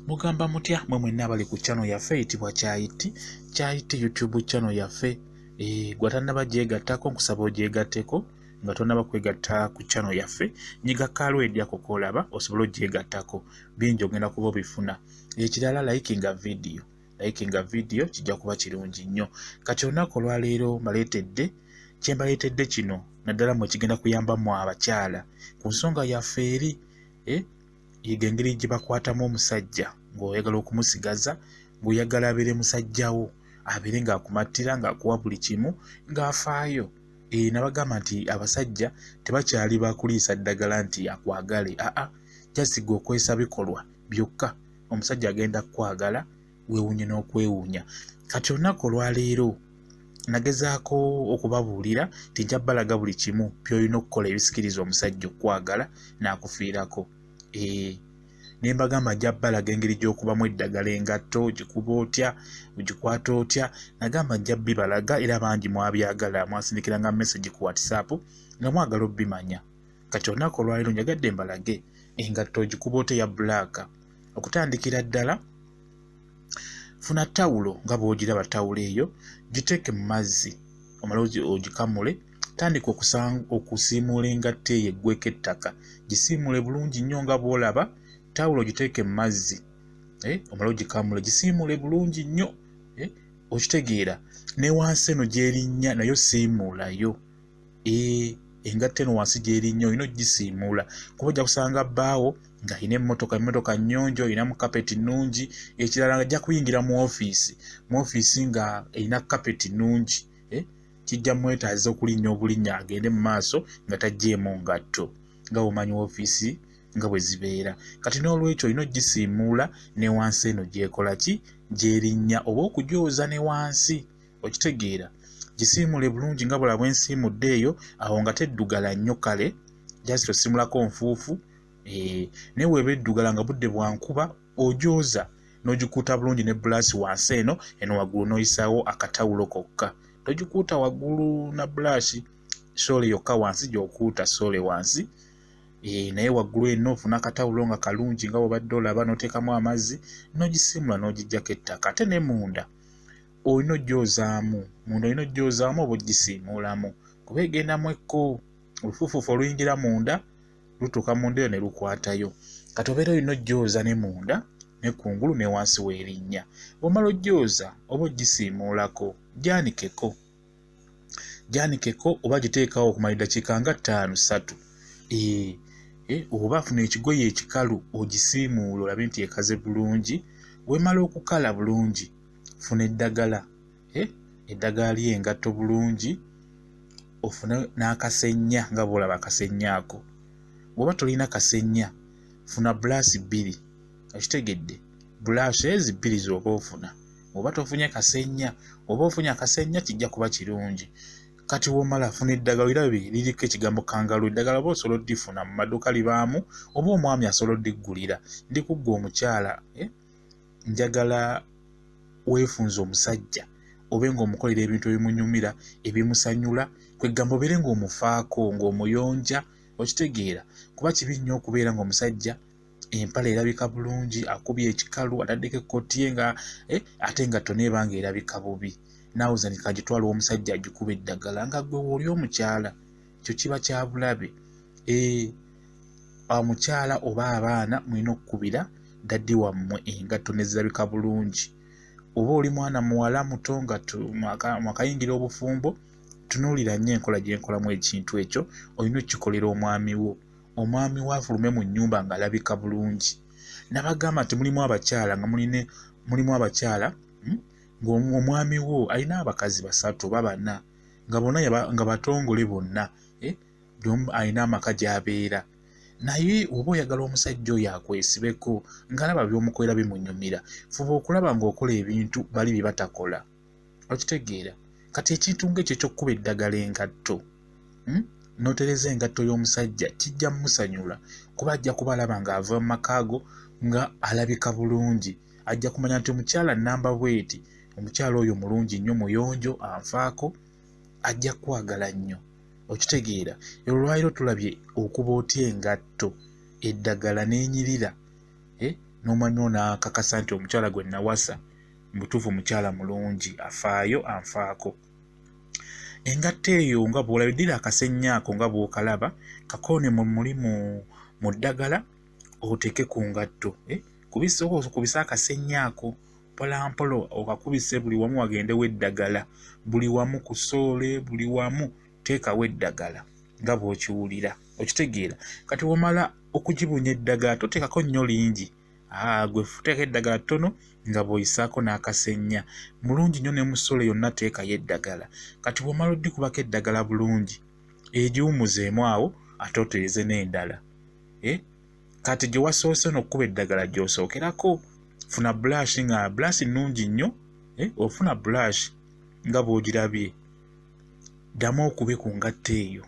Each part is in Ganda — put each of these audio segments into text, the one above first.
Mugamba mutya mwe mwenna abali ku channel yaffe eyitibwa Kyayiti YouTube channel yaffe. Gwe tannaba gyegattako nkusaba ogyegatteko nga tonnaba kwegatta ku channel yaffe. Nyiga kalo edyako kolaba osobola ogyegattako. Bingi ogenda kuba obifuna. Ekirala likinga video kijja kuba kirungi nnyo. Kati olunaku olwaleero mbaleetedde kino naddala mwe kigenda kuyambamu abakyala ku nsonga yaffe eri yiga engeri gye bakwatamu omusajja ng'oyagala okumusigaza, ng'oyagala abeere musajjawo, abeere ng'akumattira, ng'akuwa buli kimu, ng'afaayo. Nabagamba nti abasajja tebakyali bakuliisa ddagala nti akwagale. Jasiga okwesa bikolwa byokka. Omusajja agenda kukwagala weewuunye n'okwewuunya. Kati olunaku olwaleero nagezaako okubabuulira nti nja balaga buli kimu by'olina okukola ebisikiriza omusajja okukwagala n'akufiirako. Ne mbagamba nja balaga engeri gy'okubamu eddagala engatto, ogikuba otya, ogikwata otya. Nagamba nja bibalaga era bangi mwabyagala, mwasindikiranga message ku WhatsApp nga mwagala obbimanya. Kati olunaku olwaleero njagadde mbalage engatto ogikuba otya ya black. Okutandikira ddala, funa tawulo nga bw'ogiraba tawulo eyo, giteeke mu mazzi omala ogikamule. Tandika okusiimuula engatto eyo eggweko ettaka, gisiimule bulungi nnyo nga bw'olaba. Tawulo giteeke mu mazzi omala ogikamule, gisiimule bulungi nnyo. Okitegeera ne wansi eno gy'erinnya nayo siimulayo. Engatto eno wansi gy'erinnya olina ogisiimuula kuba ojja kusanga bbaawo ng'alina emmotoka nnyonjo, erinamu kapeti nnungi. Ekirala ajja kuyingira mu ofiisi nga erina kapeti nnungi. Kijja mwetaaza okulinnya obulinnya agende mu maaso nga taggyeemu ngatto nga bw'omanyi ofiisi nga bwe zibeera. Kati n'olwekyo olina ogisiimuula ne wansi eno gyekola ki, gy'erinnya, oba okugyoza ne wansi. Okitegeera gisiimule bulungi nga bw'olaba ensiimudde eyo, awo nga teddugala nnyo kale, just osiimulako nfuufu. Naye bw'eba eddugala nga budde bwa nkuba, ogyoza n'ogikuuta bulungi ne bulaasi wansi eno waggulu n'oyisaawo akatawulo kokka. Togikuuta waggulu na bulaasi, sole yokka wansi gy'okuuta, sole wansi. Naye waggulu eno ofuna akatawulo nga kalungi nga bw'obadde olaba, n'oteekamu amazzi n'ogisiimula n'ogiggyako ettaka. Ate ne munda olina oggyozaamu, oba ogisiimuulamu kuba egendamu ekko. Olufuufuufu oluyingira munda lutuuka munda eyo ne lukwatayo. Kati obeera olina ogyoza ne munda ne kungulu ne wansi w'erinnya. Bw'omala ogyoza oba ogisiimuulako, gyanikeko oba giteekawo okumala eddakiika nga 5-6. Oba funa ekigoye ekikalu ogisiimuule olabe nti ekaze bulungi. Wemala okukala bulungi, funa eddagala ly'engatto bulungi, ofune n'akasenya nga bw'olaba akasenya ako. Bw'oba tolina kasenya, funa bulaasi 2. Okitegedde, bulaasi ezo 2 z'oba ofuna. Bw'oba tofunye kasenya, oba ofunye akasenya kijja kuba kirungi. Kati w'omala funa eddagala, erabe liriko ekigambo kangalu. Eddagala oba osobola oddifuna mu maduuka libaamu, oba omwami asobola oddiggulira. Ndi kuggwa omukyala, njagala weefunze omusajja obe ng'omukolera ebintu ebimunyumira, ebimusanyula, kwegamba obeere ng'omufaako, ng'omuyonja. Okitegeera kuba kibi nnyo okubeera ng'omusajja empale erabika bulungi, akubye ekikalu, ataddeko ekkooti ye nga ate engatto neeba ng'erabika bubi. Naawe zanika gitwala omusajja agikuba eddagala nga gwe w'oli omukyala. Ekyo kiba kya bulabe. Omukyala oba abaana mulina okukubira daddi wammwe engatto ne zirabika bulungi. Oba oli mwana muwala muto nga mwakayingira obufumbo, tunuulira nnyo enkola gye nkolamu ekintu ekyo, olina okukikolera omwami wo. Omwami wo afulume mu nnyumba ng'alabika bulungi. Nabagamba nti mulimu abakyala ng'omwami wo alina abakazi 3 oba 4 nga bonna nga batongole bonna, alina amaka gy'abeera. Naye oba oyagala omusajja oyo akwesibeko ng'alaba by'omukolera bimunyumira, fuba okulaba ng'okola ebintu bali bye batakola. Okitegeera kati ekintu ng'ekyo eky'okkuba eddagala engatto, n'otereza engatto y'omusajja kijja mmusanyula kuba ajja kuba alaba ng'ava mu makaago nga alabika bulungi. Ajja kumanya nti omukyala nnamba bweti, omukyala oyo mulungi nnyo, muyonjo, anfaako, ajja kwagala nnyo. Okitegeera olwaliro tulabye okuba otya engatto eddagala n'enyirira n'omanywa n'akakasa nti omukyala gwe nawasa mutuufu mukyala mulungi afaayo anfaako. Engatto eyo nga bw'olabidira akasenya ako nga bw'okalaba kakoone muli mu ddagala oteeke ku ngatto. Kubisa akasenya ako mpolampola okakubise buli wamu wagendewo eddagala, buli wamu ku soole, buli wamu teekawo eddagala nga bw'okiwulira, okitegeera. Kati womala okugibunya eddagala toteekako nnyo lingi, gwe teeka eddagala ttono nga bw'oyisaako n'akasenya. Mulungi nnyo ne mu soole yonna teekayo eddagala. Kati womala oddikubako eddagala bulungi egiwumuzeemu awo ate oteeze n'endala. Kati gye wasoose n'okkuba eddagala gy'osookerako. Funa brush nga brush nnungi nnyo, ofuna brush nga bw'ogirabye. Ddamu okube ku ngatto eyo.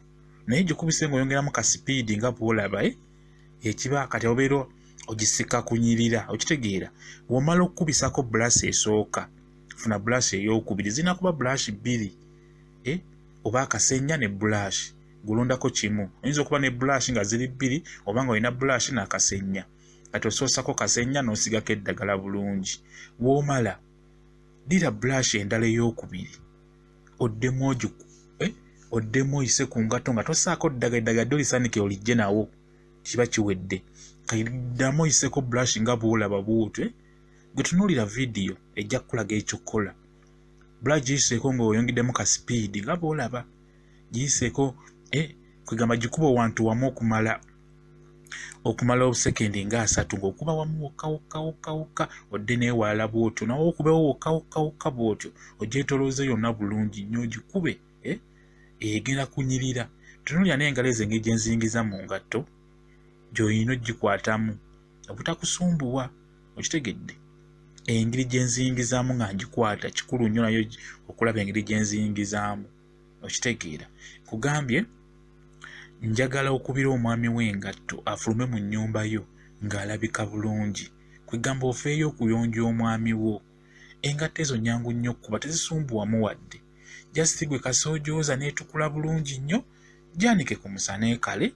Naye gikubise ng'oyongeramu ka speed nga bw'olaba ekiba kati obeera ogisika kunyirira, okitegeera. Womala okukubisako brush esooka, funa brush ey'okubiri. Zirina kuba brush bbiri, oba akasenya ne brush. Gulondako kimu. Oyinza okuba ne brush nga ziri bbiri oba nga olina brush n'akasenya. Kati osoosako kasenya n'osigako eddagala bulungi. Womala ddira brush endala ey'okubiri oddemu oyise ku ngatto nga tosaako eddagala ddyo lisaanikire olijje nawo, kiba kiwedde. Ddamu oyiseko brush nga bw'olaba bw'otyo. Gwe tunuulira vidiyo ejja kukulaga ekyokkola. Brush giyiseeko ng'oyongeddemu ka speed nga bw'olaba. Giyiseeko kwegamba gikuba wantu wamu okumala obusekendi nga 3 ng'okuba wamu wokka odde neewalala bw'otyo, nawe okubewo wokka bw'otyo ogyetolooze yonna bulungi nnyo ogikube egenda kunyirira. Tunuulira n'engalo ezo engeri gye nzingiza mu ngatto gy'olina ogikwatamu obutakusumbuwa, okitegedde. Engeri gye nzingizaamu nga ngikwata kikulu nnyo nayo okulaba engeri gye nzingizaamu, okitegeera. Kugambye njagala okubira omwami w'engatto afulume mu nnyumba yo ng'alabika bulungi. Kwegamba ofeeyo okuyonja omwami wo. Engatto ezo nnyangu nnyo okkuba, tezisumbuwamu wadde. Just gwe kasoojooza n'etukula bulungi nnyo, gyanike ku musana ekale.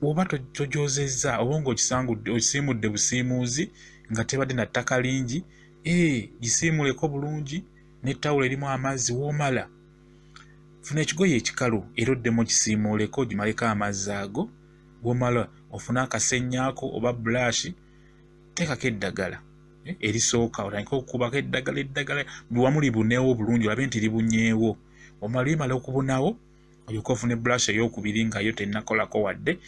Oba togyozezza oba ng'okisangudde okisiimudde busiimuuzi nga tebadde na ttaka lingi, gisiimuleko bulungi n'ettawulo erimu amazzi. Womala funa ekigoye ekikalu era oddemu okisiimuuleko ogimaleko amazzi ago. Womala ofune akasenyaako oba brush, teekako eddagala erisooka, otandike okukubako eddagala buli wamu libuneewo bulungi, olabe nti libunyeewo. Omala limala okubunawo olyoke ofune brush ey'okubiri nga yo tennakolako wadde,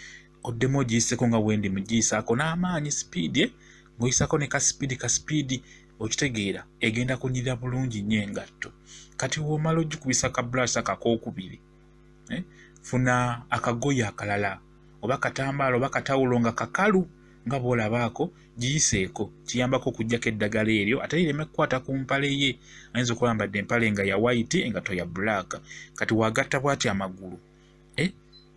oddemu ogiyiseko nga bwendi mugiyisaako n'amaanyi speed, ng'oyisako ne ka speed, okitegeera egenda kunyirira bulungi nnyo engatto. Kati womala ogikubisa ka brush akakokubiri, funa akagoye akalala oba katambaala oba katawulo nga kakalu nga bw'olabaako, giyiseeko. Kiyambako okuggyako eddagala eryo ate lireme kukwata ku mpale ye. Ayinza okuba ayambadde empale nga ya white engatto ya black. Kati wagatta bw'ati amagulu,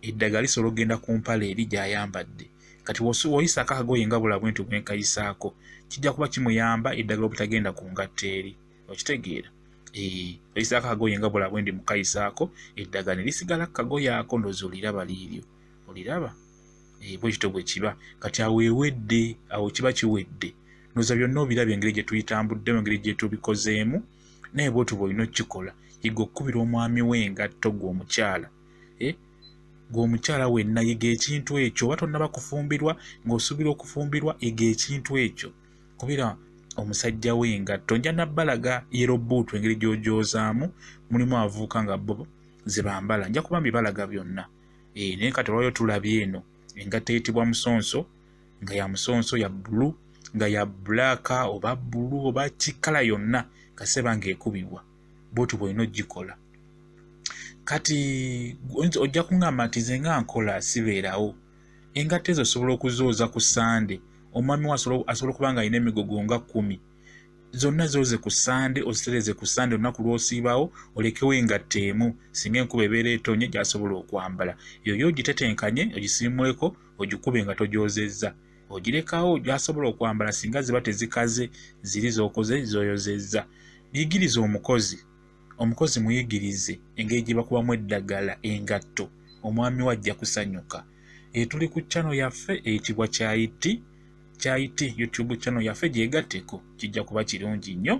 eddagala lisobola okugenda ku mpale eri gy'ayambadde. Kati w'oyisaako akagoye nga bw'olaba bwenti bwenkayisaako, kijja kuba kimuyamba eddagala obutagenda ku ngatto eri, okitegeera. Oyisaako akagoye nga bw'olaba bwendi mukayisaako, eddagala ne lisigala ku kagoye ako, ndowooza oliraba liiryo. Oliraba? Bwekityo bwe kiba. Kati awo ewedde, awo kiba kiwedde. Ndowooza byonna obirabye engeri gye tuyitambuddemu, engeri gye tubikozeemu, naye bw'otyo bw'olina okukikola. Yiga okkubira omwami w'engatto gw'omukyala. Gw'omukyala wenna yiga ekintu ekyo. Oba tonnaba kufumbirwa ng'osuubira okufumbirwa, yiga ekintu ekyo. Kubira omusajja w'engatto nja nabbalaga yero bbuutu engeri gy'ogyozaamu, mulimu abavubuka nga bo ze bambala. Nja kuba mbibalaga byonna. Naye kati olwayo tulabye eno engatto eyitibwa musonso, nga ya musonso ya bbulu, nga ya black oba bbulu oba kikala yonna kaseba ng'ekubibwa. Bw'otyo bw'olina ogikola. Kati ojja kuŋŋamba nti nze nga nkola sibeerawo. Engatto ezo osobola okuzooza ku Sande. Omwami wo asobola okuba nga alina emigogo nga 10. Zonna zooze ku Sande, ozitereze ku Sande olunaku lw'osiibawo, olekewo engatto emu singa enkuba ebeera etonye gy'asobola okwambala. Yo ogitetenkanye, ogisiimuleko, ogikube nga togyozezza. Ogirekawo gy'asobola okwambala singa ziba tezikaze, ziri z'okoze z'oyozezza. Yigiriza omukozi muyigirize engeri gye bakubamu eddagala engatto, omwami we ajja kusanyuka. Tuli ku channel yaffe eyitibwa Kyayiti kyayite YouTube channel yaffe gyegatteko kijja kuba kirungi nnyo